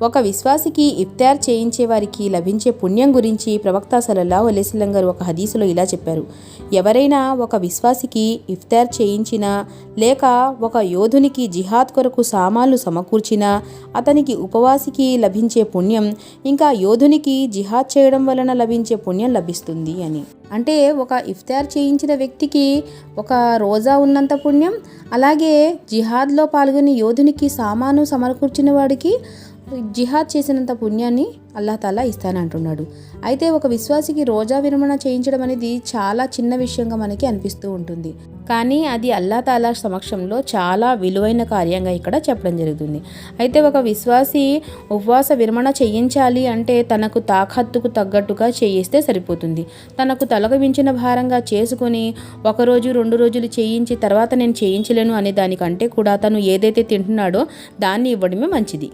ఒక విశ్వాసికి ఇఫ్తార్ చేయించే వారికి లభించే పుణ్యం గురించి ప్రవక్త సల్లల్లాహు అలైహి వసల్లం గారు ఒక హదీసులో ఇలా చెప్పారు. ఎవరైనా ఒక విశ్వాసికి ఇఫ్తార్ చేయించినా లేక ఒక యోధునికి జిహాద్ కొరకు సామాన్లు సమకూర్చినా అతనికి ఉపవాసికి లభించే పుణ్యం ఇంకా యోధునికి జిహాద్ చేయడం వలన లభించే పుణ్యం లభిస్తుంది అని. అంటే ఒక ఇఫ్తార్ చేయించిన వ్యక్తికి ఒక రోజా ఉన్నంత పుణ్యం, అలాగే జిహాద్లో పాల్గొని యోధునికి సామాను సమకూర్చిన వాడికి జిహాద్ చేసినంత పుణ్యాన్ని అల్లాహ్ తాలా ఇస్తానంటున్నాడు. అయితే ఒక విశ్వాసికి రోజా విరమణ చేయించడం అనేది చాలా చిన్న విషయంగా మనకి అనిపిస్తూ ఉంటుంది, కానీ అది అల్లాహ్ తాలా సమక్షంలో చాలా విలువైన కార్యంగా ఇక్కడ చెప్పడం జరుగుతుంది. అయితే ఒక విశ్వాసి ఉపవాస విరమణ చేయించాలి అంటే తనకు తాకత్తుకు తగ్గట్టుగా చేయిస్తే సరిపోతుంది. తనకు తలకు మించిన భారంగా చేసుకొని ఒకరోజు 2 రోజులు చేయించి తర్వాత నేను చేయించలేను అనే దానికంటే కూడా తను ఏదైతే తింటున్నాడో దాన్ని ఇవ్వడమే మంచిది.